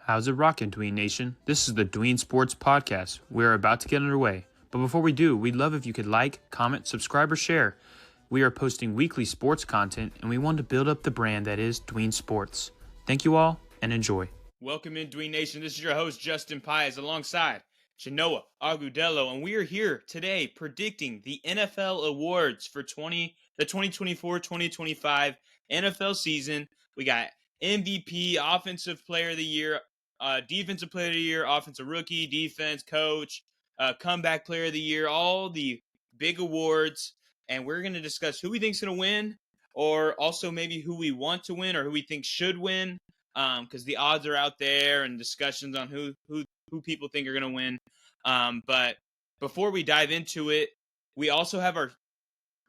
How's it rockin', Dween Nation? This is the Dween Sports Podcast. We're about to get underway. But before we do, we'd love if you could like, comment, subscribe, or share. We are posting weekly sports content, and we want to build up the brand that is Dween Sports. Thank you all, and enjoy. Welcome in, Dween Nation. This is your host, Justin Pies, alongside Genoa Agudelo, and we are here today predicting the NFL awards for the 2024-2025 NFL season. We got MVP, Offensive Player of the Year, Defensive Player of the Year, Offensive Rookie, Defense, Coach, Comeback Player of the Year, all the big awards, and we're going to discuss who we think is going to win, or also maybe who we want to win or who we think should win. Because the odds are out there and discussions on who people think are going to win. But before we dive into it, we also have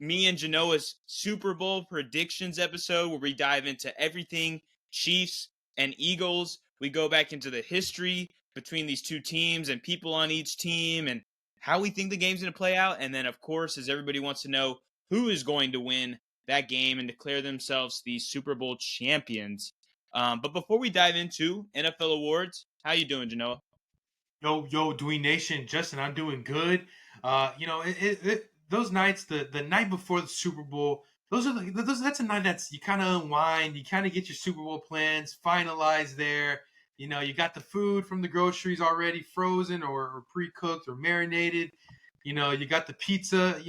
me and Genoa's Super Bowl predictions episode where we dive into everything Chiefs and Eagles. We go back into the history between these two teams and people on each team and how we think the game's going to play out. And then, of course, as everybody wants to know, who is going to win that game and declare themselves the Super Bowl champions. But before we dive into NFL awards, how you doing, Genoa? Yo, Dween Nation, Justin, I'm doing good. Those nights, the night before the Super Bowl, that's a night that's you kind of unwind, you kind of get your Super Bowl plans finalized there. You know, you got the food from the groceries already frozen or pre-cooked or marinated. You know, you got the pizza,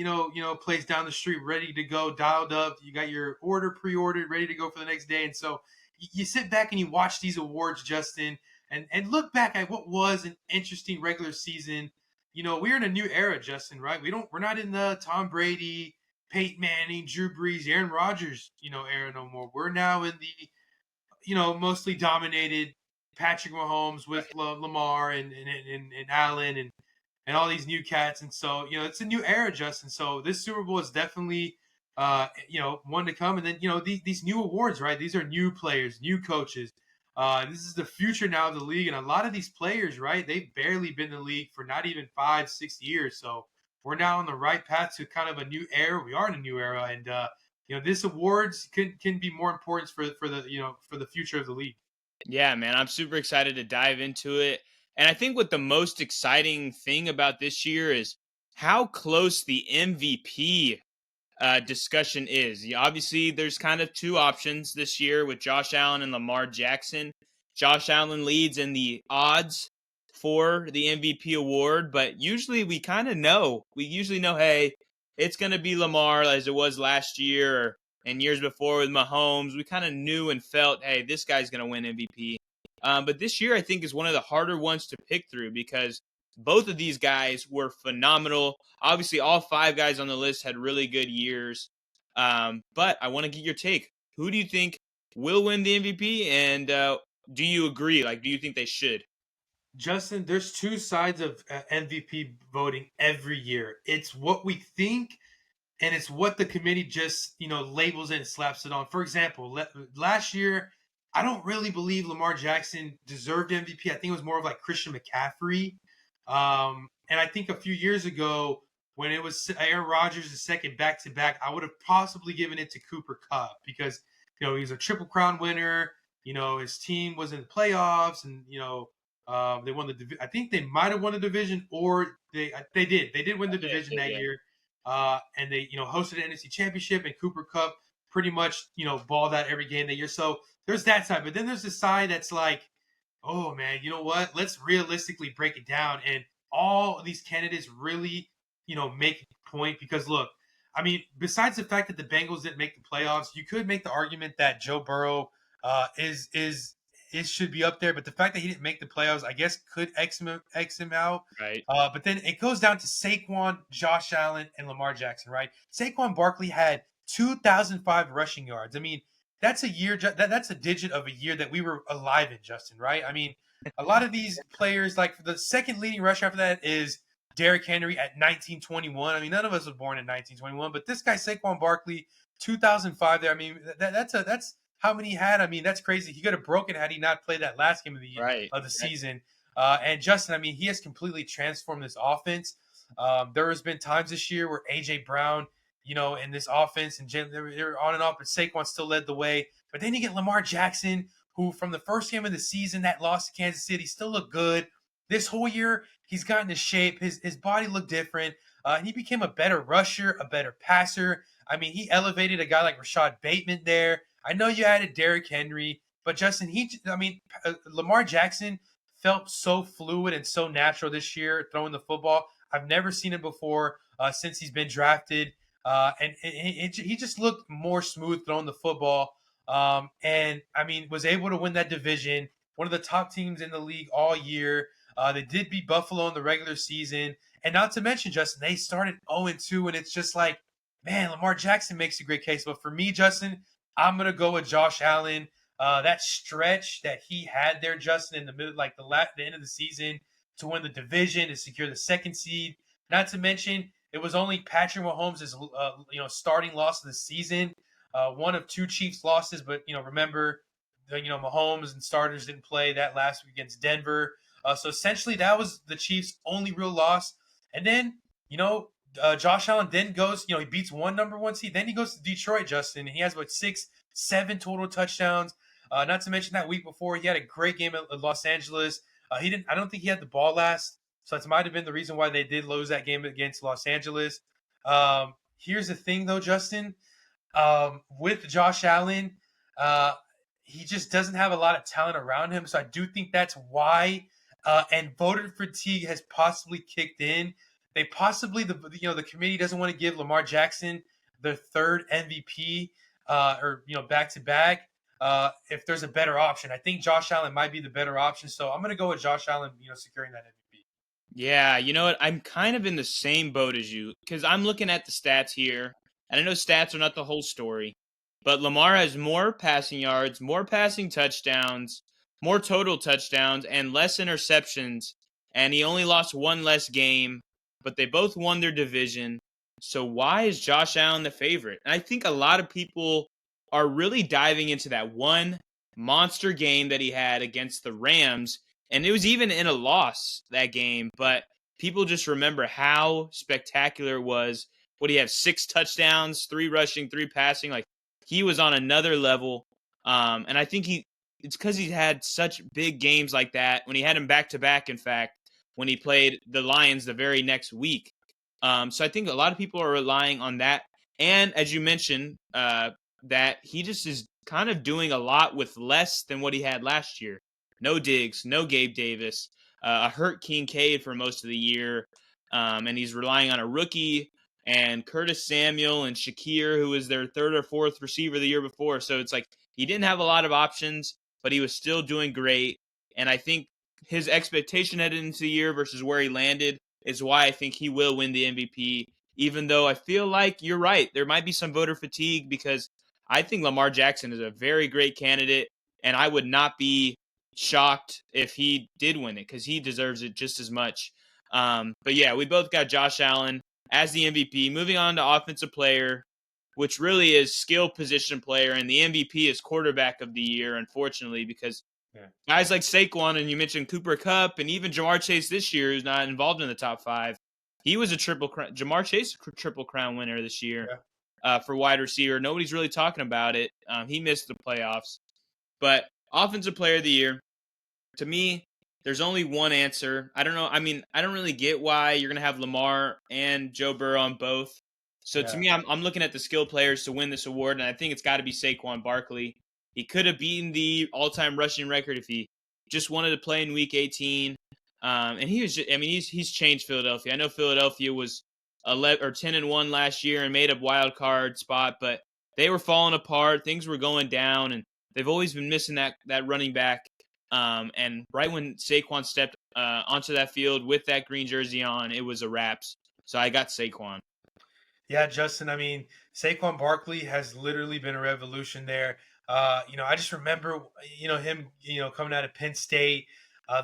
place down the street ready to go, dialed up. You got your order pre-ordered, ready to go for the next day. And so you sit back and you watch these awards, Justin, and look back at what was an interesting regular season. You know, we're in a new era, Justin, right? We're not in the Tom Brady, Peyton Manning, Drew Brees, Aaron Rodgers, era no more. We're now in the, mostly dominated Patrick Mahomes with Lamar and Allen and all these new cats. And so, it's a new era, Justin. So this Super Bowl is definitely, one to come. And then, these new awards, right? These are new players, new coaches. This is the future now of the league. And a lot of these players, right, they've barely been in the league for not even 5-6 years. So we're now on the right path to kind of a new era. We are in a new era. And, this awards can be more important for the future of the league. Yeah, man, I'm super excited to dive into it. And I think what the most exciting thing about this year is how close the MVP discussion is. Obviously, there's kind of two options this year with Josh Allen and Lamar Jackson. Josh Allen leads in the odds for the MVP award, but usually we usually know, hey, it's going to be Lamar as it was last year and years before with Mahomes. We kind of knew and felt, hey, this guy's going to win MVP. But this year, I think, is one of the harder ones to pick through because both of these guys were phenomenal. Obviously, all five guys on the list had really good years. But I want to get your take. Who do you think will win the MVP? And do you agree? Do you think they should? Justin, there's two sides of MVP voting every year. It's what we think, and it's what the committee just labels it and slaps it on. For example, last year, I don't really believe Lamar Jackson deserved MVP. I think it was more of like Christian McCaffrey. And I think a few years ago, when it was Aaron Rodgers' second back-to-back, I would have possibly given it to Cooper Kupp because he was a Triple Crown winner. His team was in the playoffs, and they won the. I think they might have won the division, or they did. They did win the division that year, and they hosted the NFC Championship. And Cooper Kupp pretty much balled out every game that year. So there's that side, but then there's the side that's like, oh man, you know what? Let's realistically break it down, and all these candidates really make a point because look, I mean, besides the fact that the Bengals didn't make the playoffs, you could make the argument that Joe Burrow should be up there, but the fact that he didn't make the playoffs, I guess, could X him out. Right. But then it goes down to Saquon, Josh Allen, and Lamar Jackson, right? Saquon Barkley had 2,005 rushing yards. I mean, that's a year. That's a digit of a year that we were alive in, Justin, right? I mean, a lot of these players, like the second leading rusher after that is Derrick Henry at 1921. I mean, none of us were born in 1921, but this guy Saquon Barkley, 2005 there. I mean, that's how many he had. I mean, that's crazy. He could have broken had he not played that last game of the year, of the season. And Justin, I mean, he has completely transformed this offense. There has been times this year where A.J. Brown, in this offense, and they were on and off, but Saquon still led the way. But then you get Lamar Jackson, who from the first game of the season, that loss to Kansas City, still looked good. This whole year, he's gotten his shape. His body looked different. And he became a better rusher, a better passer. I mean, he elevated a guy like Rashad Bateman there. I know you added Derrick Henry, but Justin, Lamar Jackson felt so fluid and so natural this year throwing the football. I've never seen it before since he's been drafted. He just looked more smooth throwing the football. And I mean, was able to win that division, one of the top teams in the league all year. They did beat Buffalo in the regular season. And not to mention, Justin, they started 0-2, and it's just like, man, Lamar Jackson makes a great case. But for me, Justin, I'm going to go with Josh Allen. That stretch that he had there, Justin, in the middle, like the end of the season to win the division, to secure the second seed. Not to mention, it was only Patrick Mahomes' starting loss of the season. One of two Chiefs losses, but remember, Mahomes and starters didn't play that last week against Denver. So essentially, that was the Chiefs' only real loss. And then Josh Allen then goes, he beats one number one seed. Then he goes to Detroit, Justin. And he has about 6-7 total touchdowns. Not to mention that week before, he had a great game at Los Angeles. I don't think he had the ball last. So that might have been the reason why they did lose that game against Los Angeles. Here's the thing, though, Justin. With Josh Allen, he just doesn't have a lot of talent around him. So I do think that's why. And voter fatigue has possibly kicked in. They possibly, the committee doesn't want to give Lamar Jackson the third MVP or back to back. If there's a better option, I think Josh Allen might be the better option. So I'm going to go with Josh Allen, securing that MVP. Yeah, you know what? I'm kind of in the same boat as you because I'm looking at the stats here, and I know stats are not the whole story, but Lamar has more passing yards, more passing touchdowns, more total touchdowns, and less interceptions, and he only lost one less game, but they both won their division. So why is Josh Allen the favorite? And I think a lot of people are really diving into that one monster game that he had against the Rams. And it was even in a loss that game, but people just remember how spectacular it was. What, he have 6 touchdowns, 3 rushing, 3 passing. Like, he was on another level. And I think it's because he had such big games like that when he had him back to back, in fact, when he played the Lions the very next week. So I think a lot of people are relying on that. And as you mentioned, that he just is kind of doing a lot with less than what he had last year. No Diggs, no Gabe Davis, a hurt Kincaid for most of the year, and he's relying on a rookie and Curtis Samuel and Shakir, who was their third or fourth receiver the year before. So it's like he didn't have a lot of options, but he was still doing great. And I think his expectation headed into the year versus where he landed is why I think he will win the MVP, even though I feel like you're right. There might be some voter fatigue because I think Lamar Jackson is a very great candidate, and I would not be shocked if he did win it because he deserves it just as much. But yeah, we both got Josh Allen as the MVP. Moving on to offensive player, which really is skill position player, and the MVP is quarterback of the year, unfortunately, because guys like Saquon, and you mentioned Cooper Kupp, and even Jamar Chase this year, who's not involved in the top 5. He was a Jamar Chase triple crown winner this year for wide receiver. Nobody's really talking about it. He missed the playoffs. But offensive player of the year, to me, there's only one answer. I don't know. I mean, I don't really get why you're going to have Lamar and Joe Burrow on both. So to me, I'm looking at the skill players to win this award, and I think it's got to be Saquon Barkley. He could have beaten the all-time rushing record if he just wanted to play in Week 18. And he was just, I mean, he's changed Philadelphia. I know Philadelphia was 10-1 last year and made a wild card spot, but they were falling apart. Things were going down, and they've always been missing that running back. And right when Saquon stepped onto that field with that green jersey on, it was a wraps. So I got Saquon. Yeah, Justin. I mean, Saquon Barkley has literally been a revolution there. I just remember, him, coming out of Penn State.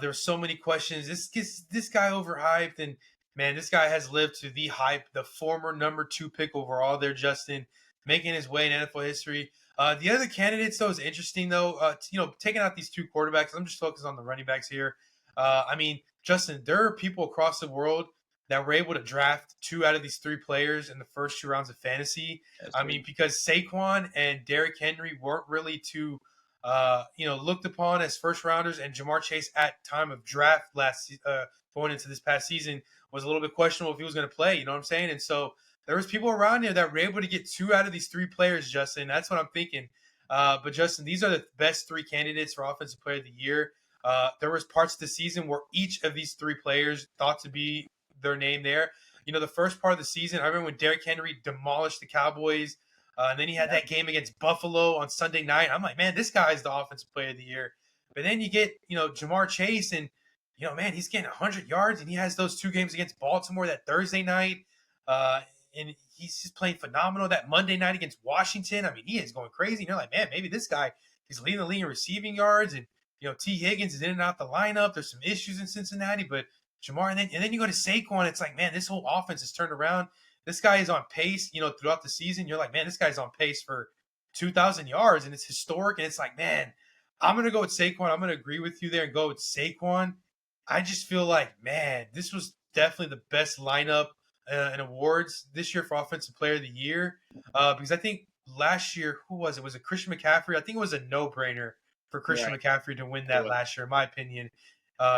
There were so many questions. This guy overhyped, and man, this guy has lived to the hype. The former number 2 pick overall there, Justin, making his way in NFL history. The other candidates, though, is interesting, though. Taking out these 2 quarterbacks, I'm just focused on the running backs here. I mean, Justin, there are people across the world that were able to draft 2 out of these 3 players in the first 2 rounds of fantasy. I mean, because Saquon and Derrick Henry weren't really 2 looked upon as first rounders, and Jamar Chase at time of draft going into this past season was a little bit questionable if he was going to play. You know what I'm saying? And so there was people around here that were able to get 2 out of these 3 players, Justin. That's what I'm thinking. But Justin, these are the best 3 candidates for Offensive Player of the Year. There was parts of the season where each of these 3 players thought to be their name there. The first part of the season, I remember when Derrick Henry demolished the Cowboys. And then he had that game against Buffalo on Sunday night. I'm like, man, this guy's the Offensive Player of the Year. But then you get, Jamar Chase, and, man, he's getting 100 yards, and he has those 2 games against Baltimore that Thursday night. And he's just playing phenomenal. That Monday night against Washington, I mean, he is going crazy. And you're like, man, maybe this guy, he's leading the league in receiving yards. And, T. Higgins is in and out the lineup. There's some issues in Cincinnati, but Jamar, and then you go to Saquon. It's like, man, this whole offense has turned around. This guy is on pace, throughout the season. You're like, man, this guy's on pace for 2,000 yards, and it's historic. And it's like, man, I'm going to go with Saquon. I'm going to agree with you there and go with Saquon. I just feel like, man, this was definitely the best lineup in awards this year for Offensive Player of the Year. Because I think last year, who was it? Was it Christian McCaffrey? I think it was a no-brainer for Christian McCaffrey to win that last year, in my opinion.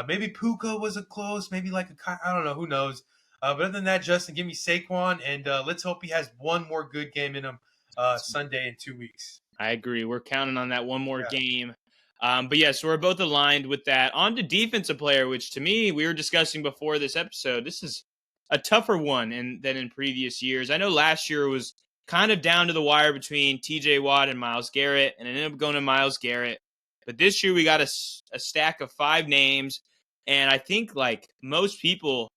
Maybe Puka was a close, maybe like I don't know, who knows. But other than that, Justin, give me Saquon, and let's hope he has one more good game in him Sunday in 2 weeks. I agree. We're counting on that one more game. But yes, we're both aligned with that. On to defensive player, which to me, we were discussing before this episode. This is a tougher one than in previous years. I know last year was kind of down to the wire between TJ Watt and Myles Garrett, and it ended up going to Myles Garrett. But this year we got a stack of 5 names, and I think like most people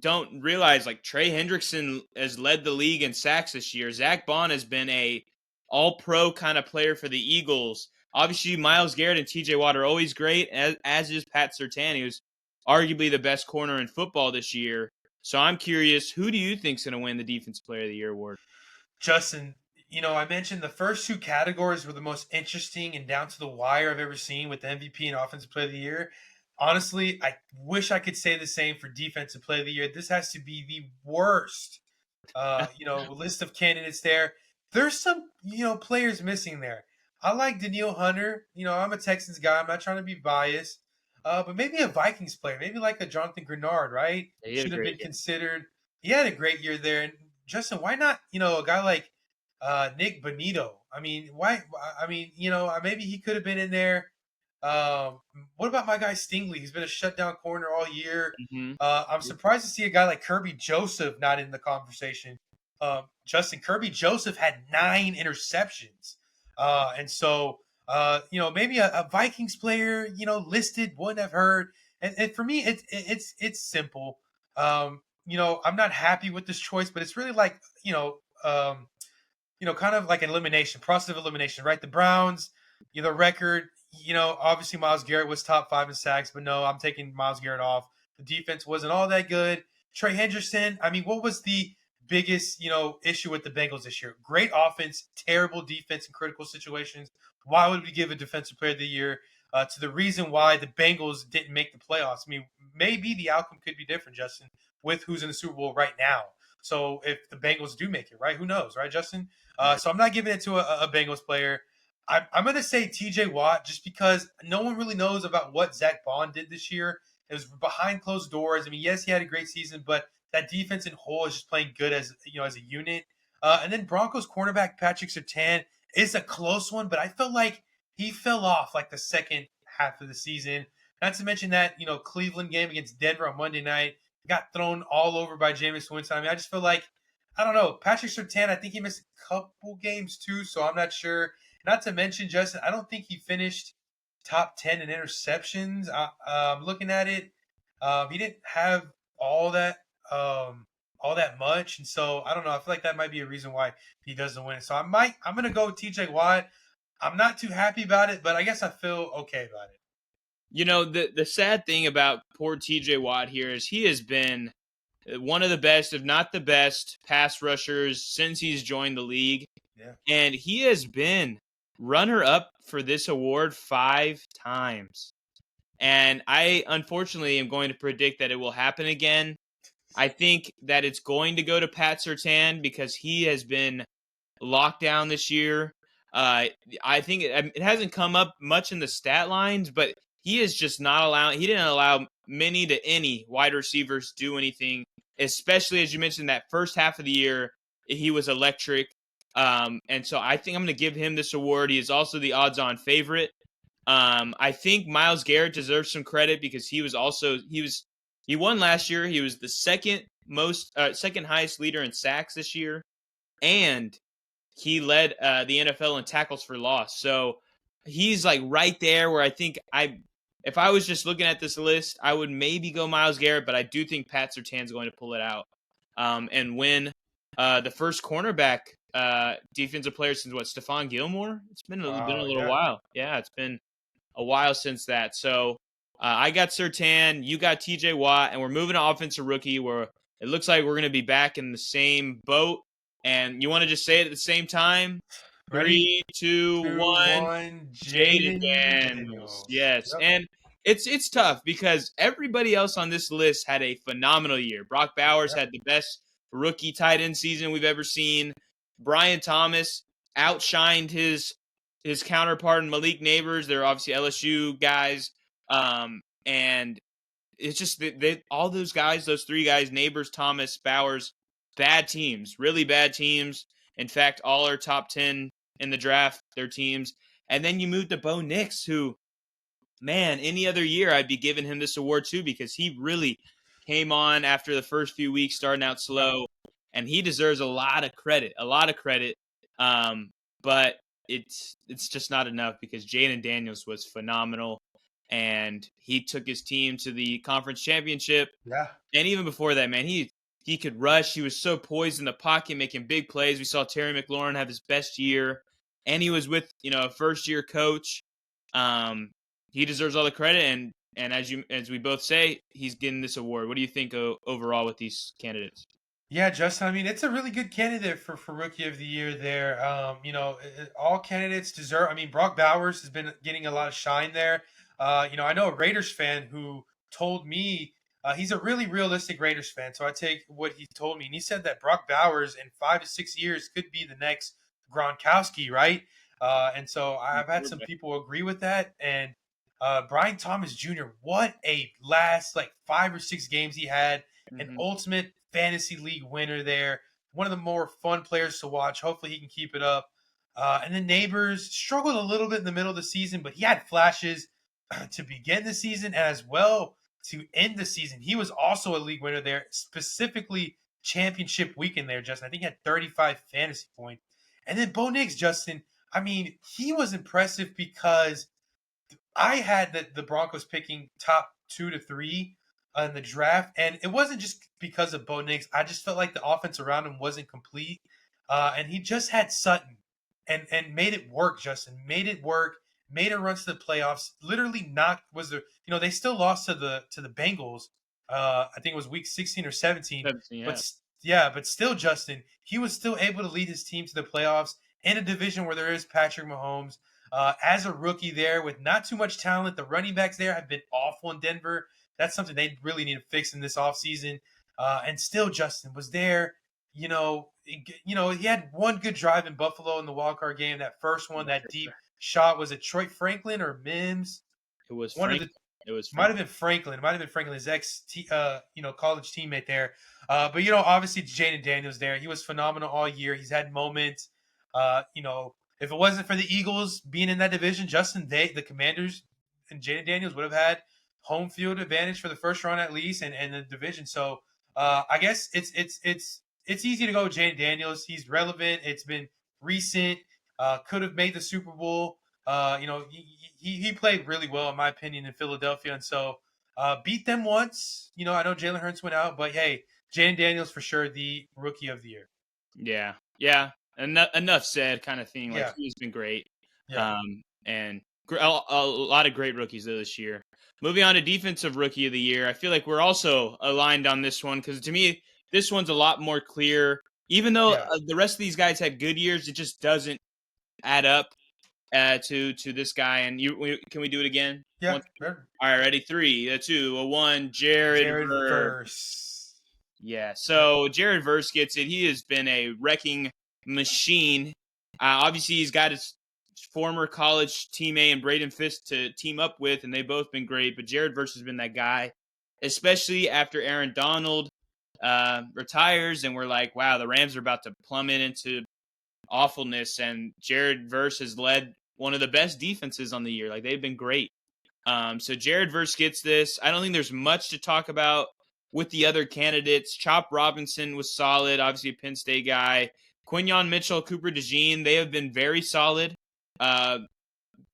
don't realize like Trey Hendrickson has led the league in sacks this year. Zach Bond has been a all-pro kind of player for the Eagles. Obviously, Myles Garrett and TJ Watt are always great, as is Pat Surtain, who's arguably the best corner in football this year. So I'm curious, who do you think's going to win the Defensive Player of the Year award? Justin, I mentioned the first 2 categories were the most interesting and down to the wire I've ever seen with the MVP and Offensive Player of the Year. Honestly, I wish I could say the same for Defensive Player of the Year. This has to be the worst, list of candidates there. There's some, players missing there. I like Danielle Hunter. I'm a Texans guy. I'm not trying to be biased. But maybe a Vikings player, maybe like a Jonathan Grenard, right? Should have been considered. He had a great year there. And Justin, why not, a guy like Nick Bonito? I mean, why? I mean, maybe he could have been in there. What about my guy Stingley? He's been a shutdown corner all year. I'm surprised to see a guy like Kirby Joseph not in the conversation. Justin, Kirby Joseph had 9 interceptions. And so, maybe a Vikings player, listed wouldn't have heard. And for me, it's simple. I'm not happy with this choice, but it's really like, kind of like an elimination, process of elimination, right? The Browns, the record, obviously Myles Garrett was top 5 in sacks, but no, I'm taking Myles Garrett off. The defense wasn't all that good. Trey Hendrickson, I mean, what was the biggest, issue with the Bengals this year? Great offense, terrible defense in critical situations. Why would we give a Defensive Player of the Year to the reason why the Bengals didn't make the playoffs? I mean, maybe the outcome could be different, Justin, with who's in the Super Bowl right now. So if the Bengals do make it, right? Who knows, right, Justin? So I'm not giving it to a Bengals player. I'm going to say TJ Watt just because no one really knows about what Zach Bond did this year. It was behind closed doors. I mean, yes, he had a great season, but that defense in whole is just playing good as a unit. And then Broncos cornerback Patrick Surtain is a close one, but I felt like he fell off like the second half of the season. Not to mention that, Cleveland game against Denver on Monday night got thrown all over by Jameis Winston. I mean, I just feel like, I don't know, Patrick Surtain, I think he missed a couple games too, so I'm not sure. Not to mention, Justin, I don't think he finished top 10 in interceptions. I'm looking at it. He didn't have all that much, and so I don't know. I feel like that might be a reason why he doesn't win. So I'm going to go with TJ Watt. I'm not too happy about it, but I guess I feel okay about it. The sad thing about poor TJ Watt here is he has been one of the best, if not the best, pass rushers since he's joined the league. Yeah. And he has been runner-up for this award 5 times. And I, unfortunately, am going to predict that it will happen again. I think that it's going to go to Pat Surtain because he has been locked down this year. I think it hasn't come up much in the stat lines, but he is just not allowing. He didn't allow many to any wide receivers do anything, especially as you mentioned that first half of the year. He was electric. And so I think I'm going to give him this award. He is also the odds-on favorite. I think Myles Garrett deserves some credit because he won last year. He was the second highest leader in sacks this year, and he led the NFL in tackles for loss. So he's like right there where I think if I was just looking at this list, I would maybe go Myles Garrett, but I do think Pat Surtain's going to pull it out and win the first cornerback defensive player since Stephon Gilmore? It's been a Wow, little yeah. while. Yeah, it's been a while since that. So I got Surtain, you got TJ Watt, and we're moving to offensive rookie where it looks like we're going to be back in the same boat. And you want to just say it at the same time? Ready? 3, 2, 2, 1. 1. Jaden Jaden Daniels. Daniels. Yes. Yep. And it's tough because everybody else on this list had a phenomenal year. Brock Bowers Yep. had the best rookie tight end season we've ever seen. Brian Thomas outshined his counterpart in Malik Neighbors. They're obviously LSU guys. And it's just all those guys, those three guys, Neighbors, Thomas, Bowers, bad teams, really bad teams. In fact, all are top 10 in the draft, their teams. And then you move to Bo Nix, who, man, any other year I'd be giving him this award too because he really came on after the first few weeks starting out slow, and he deserves a lot of credit, But it's just not enough because Jaden Daniels was phenomenal, and he took his team to the conference championship. Yeah. And even before that, man, he could rush. He was so poised in the pocket, making big plays. We saw Terry McLaurin have his best year, and he was with a first year coach. He deserves all the credit, and as we both say, he's getting this award. What do you think overall with these candidates? Yeah, Justin. I mean, it's a really good candidate for Rookie of the Year there. All candidates deserve. I mean, Brock Bowers has been getting a lot of shine there. I know a Raiders fan who told me he's a really realistic Raiders fan. So I take what he told me, and he said that Brock Bowers in 5 to 6 years could be the next Gronkowski, right? And so I've had some people agree with that. And Brian Thomas Jr., what a last like 5 or 6 games he had, an Mm-hmm. ultimate fantasy league winner there. One of the more fun players to watch. Hopefully he can keep it up. And then Neighbors struggled a little bit in the middle of the season, but he had flashes to begin the season as well to end the season. He was also a league winner there, specifically championship weekend there, Justin. I think he had 35 fantasy points. And then Bo Nix, Justin, I mean, he was impressive because I had the Broncos picking top 2 to 3 in the draft, and it wasn't just because of Bo Nix. I just felt like the offense around him wasn't complete, and he just had Sutton, and made it work. Justin made it work, made a run to the playoffs. Literally, not was there. They still lost to the Bengals. I think it was week 16 or 17, 17, yeah. but still, Justin, he was still able to lead his team to the playoffs in a division where there is Patrick Mahomes. As a rookie there with not too much talent, the running backs there have been awful in Denver. That's something they really need to fix in this offseason. And still, Justin was there. He had one good drive in Buffalo in the wild card game. That first one, that deep shot, was it Troy Franklin or Mims? It was One Frank. of the It was might Frank. have been Franklin. It might have been Franklin, his college teammate there. But obviously Jaden Daniels there. He was phenomenal all year. He's had moments. If it wasn't for the Eagles being in that division, Justin, the Commanders and Jaden Daniels would have had home field advantage for the first round at least, and the division. So I guess it's easy to go with Jaden Daniels. He's relevant. It's been recent. Could have made the Super Bowl. He played really well in my opinion in Philadelphia, and so beat them once. I know Jalen Hurts went out, but hey, Jaden Daniels for sure the Rookie of the Year. Yeah. Enough said, kind of thing. Like Yeah. he's been great. Yeah. And a lot of great rookies this year. Moving on to defensive rookie of the year, I feel like we're also aligned on this one because to me, this one's a lot more clear. Even though Yeah. the rest of these guys had good years, it just doesn't add up to this guy. And can we do it again? Yeah. All right, ready? 3, 2, 1. Jared Verse. Verse. Yeah, so Jared Verse gets it. He has been a wrecking machine. Obviously, he's got his former college teammate and Braden Fisk to team up with, and they've both been great. But Jared Verse has been that guy, especially after Aaron Donald retires, and we're like, wow, the Rams are about to plummet into awfulness, and Jared Verse has led one of the best defenses on the year. Like, they've been great. So Jared Verse gets this. I don't think there's much to talk about with the other candidates. Chop Robinson was solid, obviously a Penn State guy. Quinyon Mitchell, Cooper DeJean, they have been very solid.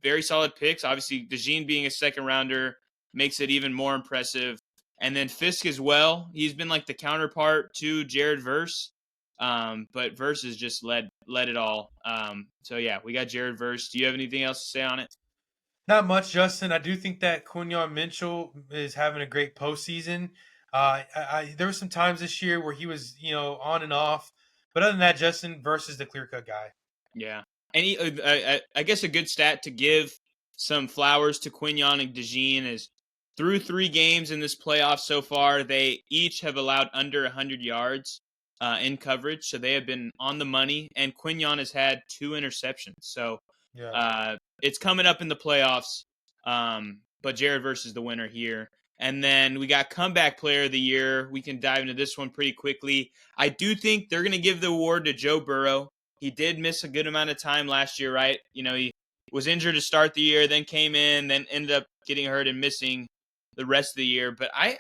Very solid picks. Obviously, DeJean being a second rounder makes it even more impressive. And then Fisk as well. He's been like the counterpart to Jared Verse. But Verse has just led it all. So yeah, we got Jared Verse. Do you have anything else to say on it? Not much, Justin. I do think that Quinyon Mitchell is having a great postseason. There were some times this year where he was, on and off. But other than that, Justin versus the clear cut guy. Yeah. Any, I guess a good stat to give some flowers to Quinyon and DeJean is through 3 games in this playoff so far, they each have allowed under 100 yards in coverage. So they have been on the money. And Quinyon has had 2 interceptions. So Yeah. it's coming up in the playoffs. But Jared Verse is the winner here. And then we got comeback player of the year. We can dive into this one pretty quickly. I do think they're going to give the award to Joe Burrow. He did miss a good amount of time last year, right? He was injured to start the year, then came in, then ended up getting hurt and missing the rest of the year. But I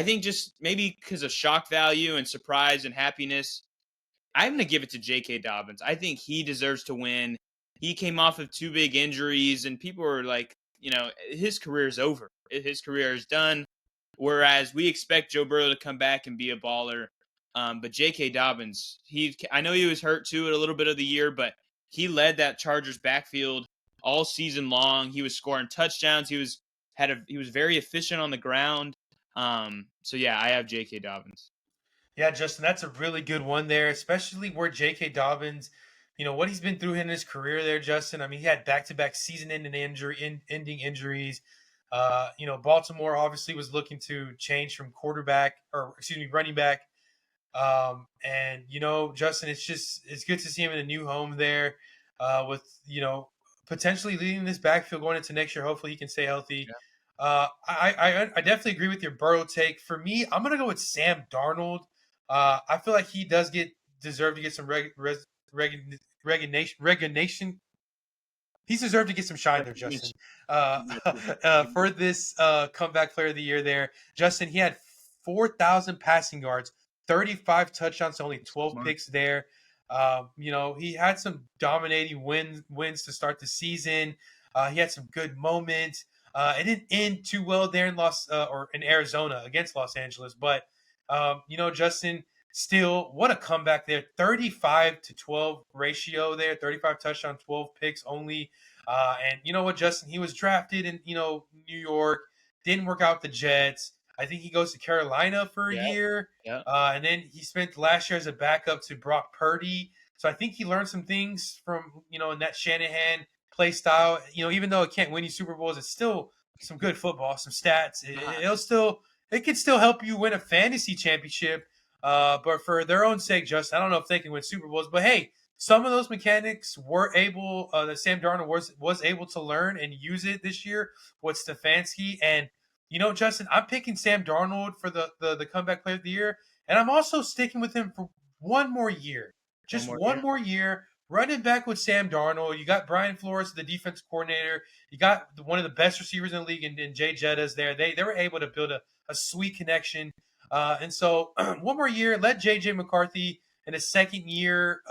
think just maybe because of shock value and surprise and happiness, I'm going to give it to J.K. Dobbins. I think he deserves to win. He came off of 2 big injuries, and people were like, his career is over. His career is done. Whereas we expect Joe Burrow to come back and be a baller. But J.K. Dobbins, I know he was hurt too at a little bit of the year, but he led that Chargers backfield all season long. He was scoring touchdowns. He was very efficient on the ground. So yeah, I have J.K. Dobbins. Yeah, Justin, that's a really good one there, especially where J.K. Dobbins, what he's been through in his career there, Justin. I mean, he had back-to-back season-ending ending injuries. Baltimore obviously was looking to change from running back. And Justin, it's good to see him in a new home there, with potentially leading this backfield going into next year. Hopefully, he can stay healthy. I definitely agree with your Burrow take. For me, I'm gonna go with Sam Darnold. I feel like he does deserve to get some recognition. He's deserved to get some shine there, Justin. For this comeback player of the year there, Justin, he had 4,000 passing yards, 35 touchdowns, to only 12 picks there. He had some dominating wins to start the season. He had some good moments. It didn't end too well there in Arizona against Los Angeles, but Justin, still, what a comeback there. 35-12 ratio there, 35 touchdown, 12 picks only. And you know what, Justin? He was drafted in, New York, didn't work out with the Jets. I think he goes to Carolina for a year. Yeah. And then he spent last year as a backup to Brock Purdy. So I think he learned some things from, in that Shanahan play style. Even though it can't win you Super Bowls, it's still some good football, some stats. It can still help you win a fantasy championship. But for their own sake, Justin, I don't know if they can win Super Bowls. But hey, some of those mechanics were able that Sam Darnold was able to learn and use it this year with Stefanski. And Justin, I'm picking Sam Darnold for the comeback player of the year, and I'm also sticking with him for one more year, just one more year. Running back with Sam Darnold, you got Brian Flores, the defense coordinator. You got one of the best receivers in the league, in Jay Jettas there. They were able to build a sweet connection. And so one more year, let JJ McCarthy in his second year,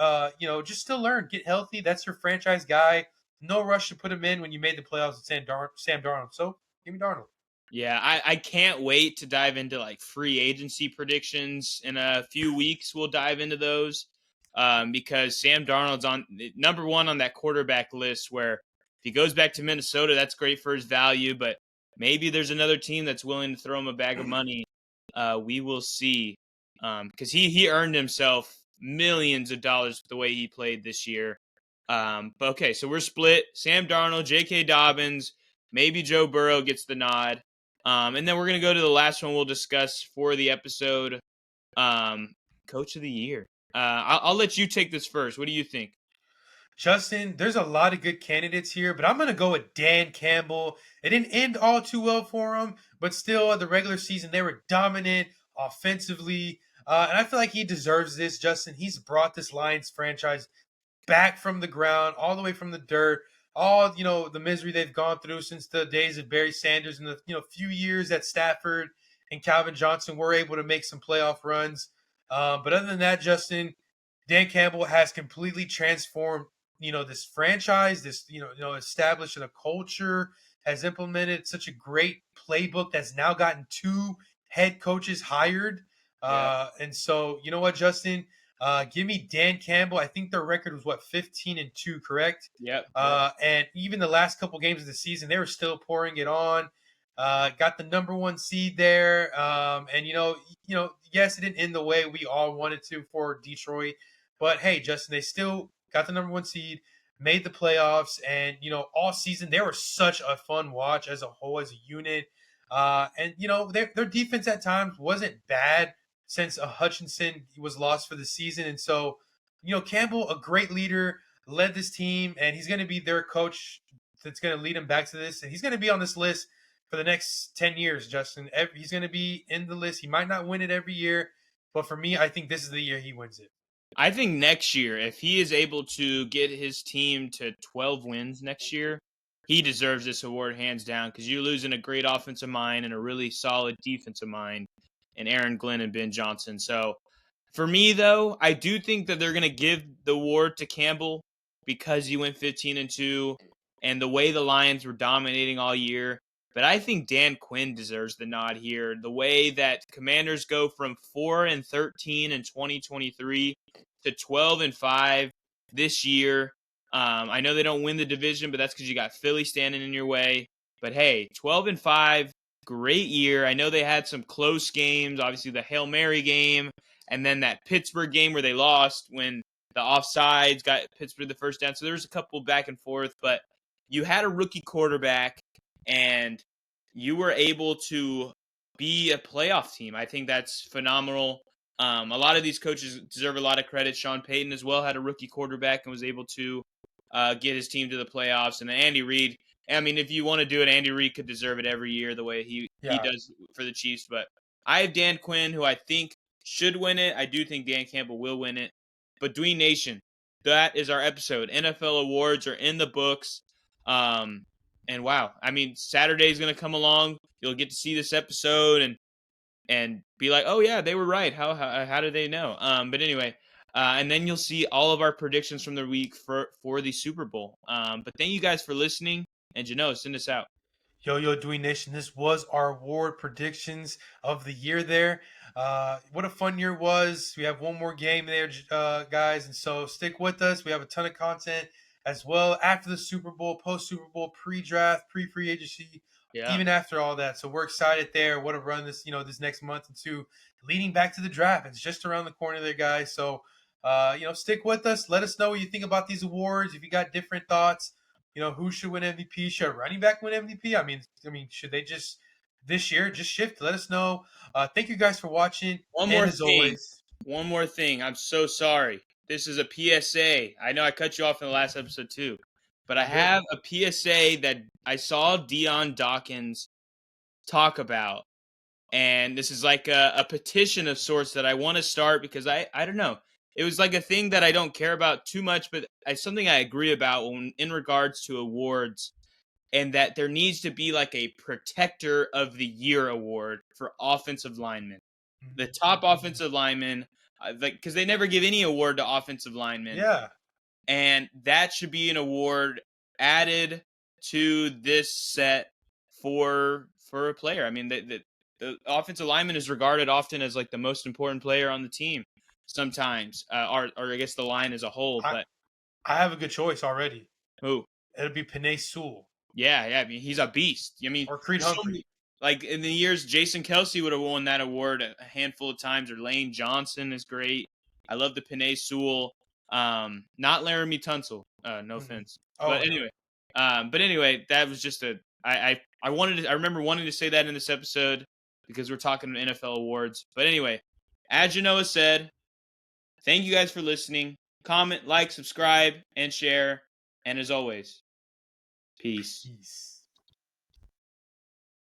just still learn, get healthy. That's your franchise guy. No rush to put him in when you made the playoffs with Sam Darnold. So give me Darnold. Yeah, I can't wait to dive into like free agency predictions in a few weeks. We'll dive into those because Sam Darnold's on number 1 on that quarterback list, where if he goes back to Minnesota, that's great for his value, but maybe there's another team that's willing to throw him a bag of money. We will see, because he earned himself millions of dollars the way he played this year. But okay, so we're split. Sam Darnold, J.K. Dobbins, maybe Joe Burrow gets the nod. And then we're going to go to the last one we'll discuss for the episode, Coach of the Year. I'll let you take this first. What do you think? Justin, there's a lot of good candidates here, but I'm going to go with Dan Campbell. It didn't end all too well for him, but still, the regular season, they were dominant offensively. And I feel like he deserves this, Justin. He's brought this Lions franchise back from the ground, all the way from the dirt, all the misery they've gone through since the days of Barry Sanders and the few years that Stafford and Calvin Johnson were able to make some playoff runs. But other than that, Justin, Dan Campbell has completely transformed this franchise, this established a culture, has implemented such a great playbook that's now gotten two head coaches hired. Yeah. And so, you know what, Justin? Give me Dan Campbell. I think their record was 15-2, correct? Yep. And even the last couple games of the season, they were still pouring it on. Got the number one seed there, and yes, it didn't end the way we all wanted to for Detroit, but hey, Justin, they still got the number one seed, made the playoffs, and all season they were such a fun watch as a whole, as a unit. And their defense at times wasn't bad since Hutchinson was lost for the season, and so Campbell, a great leader, led this team, and he's going to be their coach that's going to lead them back to this, and he's going to be on this list for the next 10 years, Justin. He's going to be in the list. He might not win it every year, but for me, I think this is the year he wins it. I think next year, if he is able to get his team to 12 wins next year, he deserves this award hands down, because you're losing a great offensive mind and a really solid defensive mind in Aaron Glenn and Ben Johnson. So for me, though, I do think that they're going to give the award to Campbell because he went 15-2 and the way the Lions were dominating all year. But I think Dan Quinn deserves the nod here. The way that Commanders go from 4-13 in 2023 to 12-5 this year. I know they don't win the division, but that's because you got Philly standing in your way. But hey, 12-5, great year. I know they had some close games, obviously the Hail Mary game, and then that Pittsburgh game where they lost when the offsides got Pittsburgh the first down. So there was a couple back and forth, but you had a rookie quarterback and you were able to be a playoff team. I think that's phenomenal. A lot of these coaches deserve a lot of credit. Sean Payton as well had a rookie quarterback and was able to get his team to the playoffs. And then Andy Reid, I mean, if you want to do it, Andy Reid could deserve it every year the way he does for the Chiefs. But I have Dan Quinn, who I think should win it. I do think Dan Campbell will win it. But Dwayne Nation, that is our episode. NFL awards are in the books. And wow, I mean, Saturday's going to come along. You'll get to see this episode and be like, oh yeah, they were right. How did they know? But anyway, and then you'll see all of our predictions from the week for the Super Bowl. But thank you guys for listening. And Jano, send us out. Yo, Dwayne Nation, this was our award predictions of the year there. What a fun year was. We have one more game there, guys, and so stick with us. We have a ton of content as well after the Super Bowl, post-Super Bowl, pre-draft, pre-free agency, even after all that. So we're excited there. What a run this next month and two, leading back to the draft. It's just around the corner there, guys. So, stick with us. Let us know what you think about these awards. If you got different thoughts, who should win MVP? Should a running back win MVP? I mean, should they just this year just shift? Let us know. Thank you guys for watching. One more thing. I'm so sorry. This is a PSA. I know I cut you off in the last episode too, but I have a PSA that I saw Dion Dawkins talk about, and this is like a petition of sorts that I want to start because I don't know. It was like a thing that I don't care about too much, but it's something I agree about in regards to awards, and that there needs to be like a Protector of the Year award for offensive linemen. The top offensive linemen, because they never give any award to offensive linemen. Yeah. And that should be an award added to this set for a player. I mean, the offensive lineman is regarded often as like the most important player on the team sometimes, or I guess the line as a whole. But I have a good choice already. Who? It'll be Penei Sewell. Yeah. I mean, he's a beast. I mean, or Creed Humphrey. Like in the years, Jason Kelsey would have won that award a handful of times, or Lane Johnson is great. I love the Penei Sewell. Not Laramie Tunsil. No offense. But anyway, that was just I remember wanting to say that in this episode because we're talking NFL awards. But anyway, as Genoa said, thank you guys for listening. comment, like, subscribe, and share. And as always, peace. Peace.